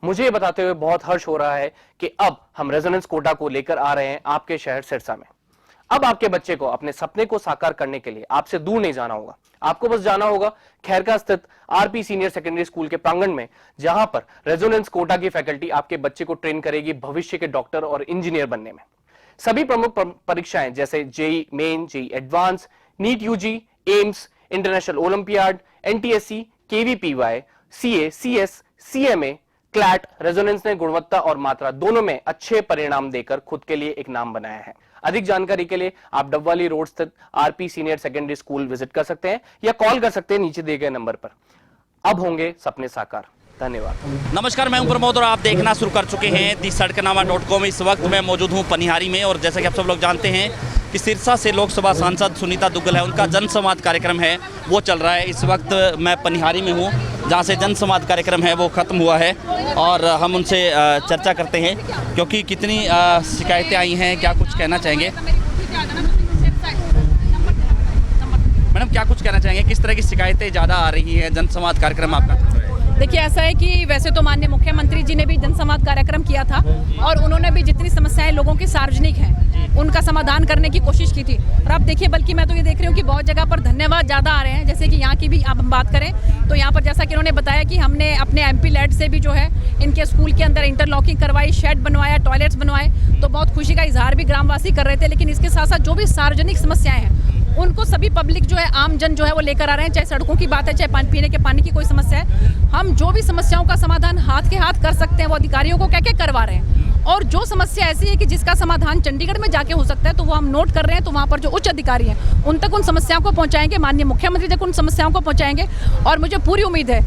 मुझे ये बताते हुए बहुत हर्ष हो रहा है कि अब हम रेजोनेंस कोटा को लेकर आ रहे हैं आपके शहर सिरसा में। अब आपके बच्चे को अपने सपने को साकार करने के लिए आपसे दूर नहीं जाना होगा। आपको बस जाना होगा खैरका स्थित आरपी सीनियर सेकेंडरी स्कूल के प्रांगण में, जहां पर रेजोनेंस कोटा की फैकल्टी आपके बच्चे को ट्रेन करेगी भविष्य के डॉक्टर और इंजीनियर बनने में। सभी प्रमुख परीक्षाएं जैसे JEE Main, JEE Advance, NEET UG, AIIMS, international olympiad, NTSC, KVPY, CA, CS, CMA, CLAT, Resonance ने गुणवत्ता और मात्रा दोनों में अच्छे परिणाम देकर खुद के लिए एक नाम बनाया है। अधिक जानकारी के लिए आप डबवाली रोड स्थित RP senior secondary school visit कर सकते हैं या कॉल कर सकते हैं नीचे दिए गए नंबर पर। अब होंगे सपने साकार। धन्यवाद। नमस्कार, मैं हूं प्रमोद और आप देखना शुरू कर चुके हैं दी सड़कनामा.com। इस वक्त मैं मौजूद हूं पनिहारी में और जैसा कि आप सब लोग जानते हैं कि सिरसा से लोकसभा सांसद सुनीता दुग्गल है, उनका जनसंवाद कार्यक्रम है वो चल रहा है। इस वक्त मैं पनिहारी में हूं जहां से जनसंवाद कार्यक्रम है वो ख़त्म हुआ है और हम उनसे चर्चा करते हैं क्योंकि कितनी शिकायतें आई हैं, क्या कुछ कहना चाहेंगे। मैडम, क्या कुछ कहना चाहेंगे, किस तरह की शिकायतें ज़्यादा आ रही हैं? जनसंवाद कार्यक्रम आपका चल रहा है। देखिए, ऐसा है कि वैसे तो माननीय मुख्यमंत्री जी ने भी जनसंवाद कार्यक्रम किया था और उन्होंने भी जितनी समस्याएं लोगों की सार्वजनिक हैं उनका समाधान करने की कोशिश की थी। और आप देखिए, बल्कि मैं तो ये देख रही हूँ कि बहुत जगह पर धन्यवाद ज़्यादा आ रहे हैं। जैसे कि यहाँ की भी अब हम बात करें तो यहाँ पर जैसा कि उन्होंने बताया कि हमने अपने MP लैड से भी जो है इनके स्कूल के अंदर इंटरलॉकिंग करवाई, शेड बनवाया, टॉयलेट्स बनवाए, तो बहुत खुशी का इजहार भी ग्रामवासी कर रहे थे। लेकिन इसके साथ साथ जो भी सार्वजनिक समस्याएं हैं उनको सभी पब्लिक जो है, आम जन जो है वो लेकर आ रहे हैं। चाहे सड़कों की बात है, चाहे पानी पीने के पानी की कोई समस्या है, हम जो भी समस्याओं का समाधान हाथ के हाथ कर सकते हैं वो अधिकारियों को कह के करवा रहे हैं। और जो समस्या ऐसी है कि जिसका समाधान चंडीगढ़ में जाके हो सकता है तो वो हम नोट कर रहे हैं। तो वहाँ पर जो उच्च अधिकारी हैं उन तक उन समस्याओं को पहुँचाएंगे, माननीय मुख्यमंत्री तक उन समस्याओं को पहुँचाएंगे। और मुझे पूरी उम्मीद है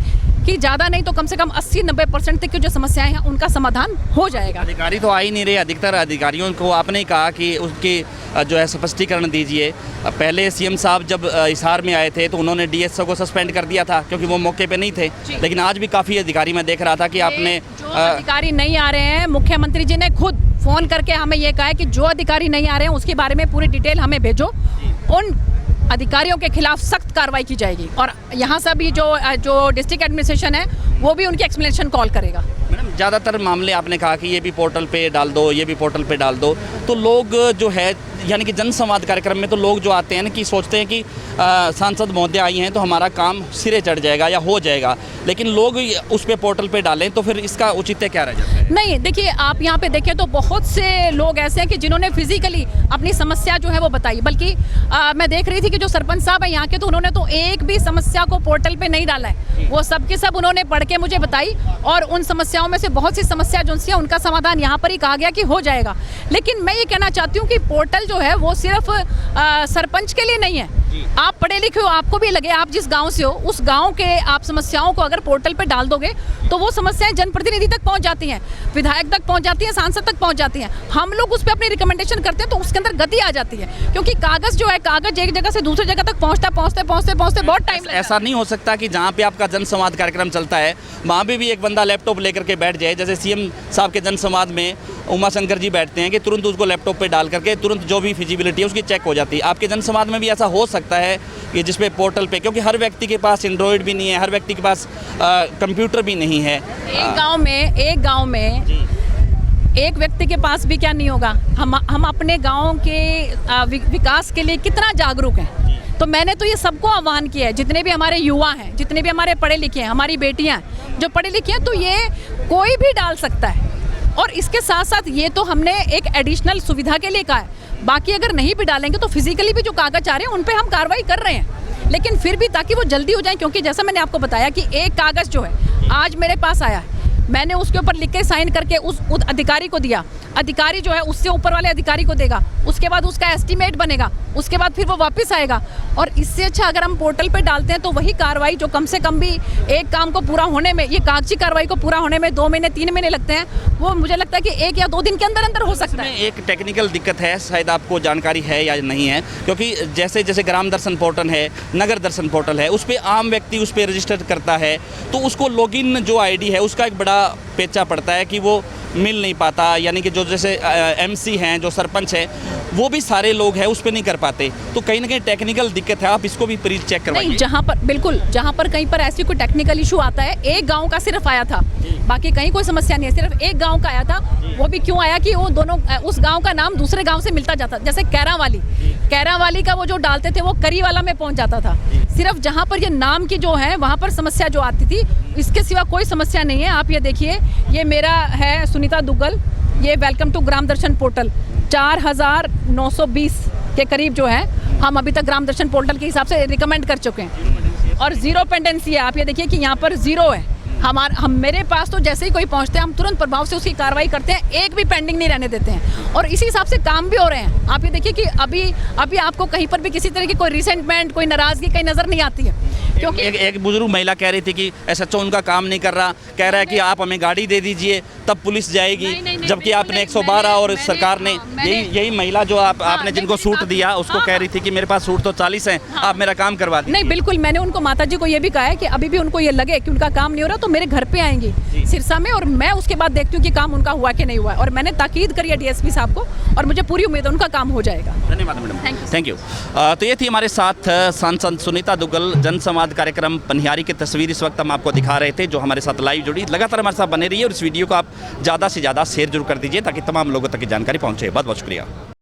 कि ज़्यादा नहीं तो कम से कम 80-90% तक की जो समस्याएं हैं उनका समाधान हो जाएगा। अधिकारी तो आ ही नहीं रहे। अधिकतर अधिकारियों को आपने कहा कि उसकी जो है स्पष्टीकरण दीजिए। पहले सीएम साहब जब हिसार में आए थे तो उन्होंने डीएसओ को सस्पेंड कर दिया था क्योंकि वो मौके पे नहीं थे। लेकिन आज भी काफ़ी अधिकारी मैं देख रहा था कि आपने जो अधिकारी नहीं आ रहे हैं, मुख्यमंत्री जी ने खुद फ़ोन करके हमें ये कहा है कि जो अधिकारी नहीं आ रहे हैं उसके बारे में पूरी डिटेल हमें भेजो, उन अधिकारियों के खिलाफ सख्त कार्रवाई की जाएगी। और यहाँ से भी जो डिस्ट्रिक्ट एडमिनिस्ट्रेशन है वो भी उनकी एक्सप्लेनेशन कॉल करेगा। मैडम, ज़्यादातर मामले आपने कहा कि ये भी पोर्टल पे डाल दो, ये भी पोर्टल पे डाल दो, तो लोग जो है यानी कि जनसंवाद कार्यक्रम में तो लोग जो आते हैं ना कि सोचते हैं कि सांसद महोदय आई हैं तो हमारा काम सिरे चढ़ जाएगा या हो जाएगा, लेकिन लोग उस पे पोर्टल पे डालें तो फिर इसका औचित्य क्या रह जाता है? नहीं, देखिए, आप यहाँ पे देखें तो बहुत से लोग ऐसे हैं कि जिन्होंने फिजिकली अपनी समस्या जो है वो बताई। बल्कि मैं देख रही थी कि जो सरपंच साहब है यहाँ के, तो उन्होंने तो एक भी समस्या को पोर्टल पे नहीं डाला है। वो सब के सब उन्होंने पढ़ के मुझे बताई और उन समस्याओं में से बहुत सी समस्या जो है उनका समाधान यहाँ पर ही कहा गया कि हो जाएगा। लेकिन मैं ये कहना चाहती हूँ कि पोर्टल जो है वो सिर्फ सरपंच के लिए नहीं है। आप पढ़े लिखे हो, आपको भी लगे, आप जिस गांव से हो उस गांव के आप समस्याओं को अगर पोर्टल पे डाल दोगे तो वो समस्याएं जनप्रतिनिधि तक पहुंच जाती हैं, विधायक तक पहुंच जाती हैं, सांसद तक पहुंच जाती हैं। हम लोग उस पर अपनी रिकमेंडेशन करते हैं तो उसके अंदर गति आ जाती है, क्योंकि कागज जो है, कागज एक जगह से दूसरी जगह तक पहुंचते बहुत टाइम। ऐसा नहीं हो सकता कि जहाँ पे आपका जनसंवाद कार्यक्रम चलता है वहाँ पे भी एक बंदा लैपटॉप लेकर के बैठ जाए, जैसे सीएम साहब के जनसंवाद में उमाशंकर जी बैठते हैं कि तुरंत उसको लैपटॉप पे डाल करके तुरंत जो भी फिजिबिलिटी है उसकी चेक हो जाती है। आपके जनसंवाद में भी ऐसा हो सकता है कि जिसपे पोर्टल पे, क्योंकि हर व्यक्ति के पास एंड्रॉयड भी नहीं है, हर व्यक्ति के पास कंप्यूटर भी नहीं है। एक गांव में एक व्यक्ति के पास भी क्या नहीं होगा। हम अपने गांव के विकास के लिए कितना जागरूक हैं। तो मैंने तो ये सबको आह्वान किया है, जितने भी हमारे युवा हैं, जितने भी हमारे पढ़े लिखे हैं, हमारी बेटियां जो पढ़ी लिखी हैं, तो ये कोई भी डाल सकता है। और इसके साथ साथ ये तो हमने एक एडिशनल सुविधा के लिए कहा है। बाकी अगर नहीं भी डालेंगे तो फिजिकली भी जो कागज आ रहे हैं उन पे हम कार्रवाई कर रहे हैं, लेकिन फिर भी ताकि वो जल्दी हो जाए। क्योंकि जैसा मैंने आपको बताया कि एक कागज जो है आज मेरे पास आया है, मैंने उसके ऊपर लिख के साइन करके उस अधिकारी को दिया, अधिकारी जो है उससे ऊपर वाले अधिकारी को देगा, उसके बाद उसका एस्टीमेट बनेगा, उसके बाद फिर वो वापस आएगा। और इससे अच्छा अगर हम पोर्टल पे डालते हैं तो वही कार्रवाई जो कम से कम भी एक काम को पूरा होने में, ये कागजी कार्रवाई को पूरा होने में 2 महीने 3 महीने लगते हैं, वो मुझे लगता है कि 1 या 2 दिन के अंदर अंदर हो सकता है। एक टेक्निकल दिक्कत है, शायद आपको जानकारी है या नहीं है, क्योंकि जैसे जैसे ग्राम दर्शन पोर्टल है, नगर दर्शन पोर्टल है, उस पर आम व्यक्ति उस पर रजिस्टर करता है तो उसको लॉगिन जो ID है उसका एक बड़ा पेचा पड़ता है कि वो मिल नहीं पाता, यानी कि जो जैसे एमसी हैं, जो सरपंच है, वो भी सारे लोग हैं उस पर नहीं कर पाते, तो कहीं ना कहीं टेक्निकल दिक्कत है। आप इसको भी प्लीज चेक करवाइए। नहीं, जहाँ पर बिल्कुल, जहाँ पर कहीं पर ऐसी कोई टेक्निकल इशू आता है, एक गांव का सिर्फ आया था, बाकी कहीं कोई समस्या नहीं है, सिर्फ एक गांव का आया था। वो भी क्यों आया कि वो दोनों, उस गांव का नाम दूसरे गांव से मिलता जाता, जैसे कैरावाली का वो जो डालते थे वो करीवाला में पहुंच जाता था। सिर्फ जहाँ पर ये नाम की जो है वहाँ पर समस्या जो आती थी, इसके सिवा कोई समस्या नहीं है। आप ये देखिए, ये मेरा है सुनीता दुग्गल, ये welcome to Gram Darshan portal 4920 के करीब जो है हम अभी तक ग्राम दर्शन पोर्टल के हिसाब से रिकमेंड कर चुके हैं, और जीरो पेंडेंसी है। आप ये देखिए कि यहाँ पर जीरो है। हम मेरे पास तो जैसे ही कोई पहुंचते हैं हम तुरंत प्रभाव से उसकी कार्रवाई करते हैं, एक भी पेंडिंग नहीं रहने देते हैं, और इसी हिसाब से काम भी हो रहे हैं। आप ये देखिए कि अभी आपको कहीं पर भी किसी तरह की कोई रिसेंटमेंट, कोई नाराजगी कहीं नजर नहीं आती है, क्योंकि एक बुजुर्ग महिला कह रही थी कि एसएचओ उनका काम नहीं कर रहा, कह रहा है कि आप हमें गाड़ी दे दीजिए तब पुलिस जाएगी, नहीं, जबकि बिल्कुल आपने नहीं, 112 और मैंने- सरकार ने यही महिला जो आपने जिनको मेरी सूट बात- दिया उसको कह रही थी कि मेरे पास सूट तो 40 हैं, आप मेरा काम करवा दीजिए। नहीं, बिल्कुल, मैंने उनको माता जी को ये भी कहा है कि अभी भी उनको ये लगे कि उनका काम नहीं हो रहा तो मेरे घर पे आएंगी सिरसा में, और मैं उसके बाद देखती हूँ कि काम उनका हुआ कि नहीं हुआ, और मैंने ताकीद करी है डीएसपी साहब को, और मुझे पूरी उम्मीद है उनका काम हो जाएगा। धन्यवाद madam, Thank you. Thank you. तो ये थी हमारे साथ सांसद सुनीता दुग्गल। जनसंवाद कार्यक्रम पनिहारी की तस्वीर इस वक्त हम आपको दिखा रहे थे, जो हमारे साथ लाइव जुड़ी। लगातार हमारे साथ बने रहिए और इस वीडियो को आप ज़्यादा से ज़्यादा शेयर जरूर कर दीजिए ताकि तमाम लोगों तक की जानकारी पहुँचे। बहुत बहुत शुक्रिया।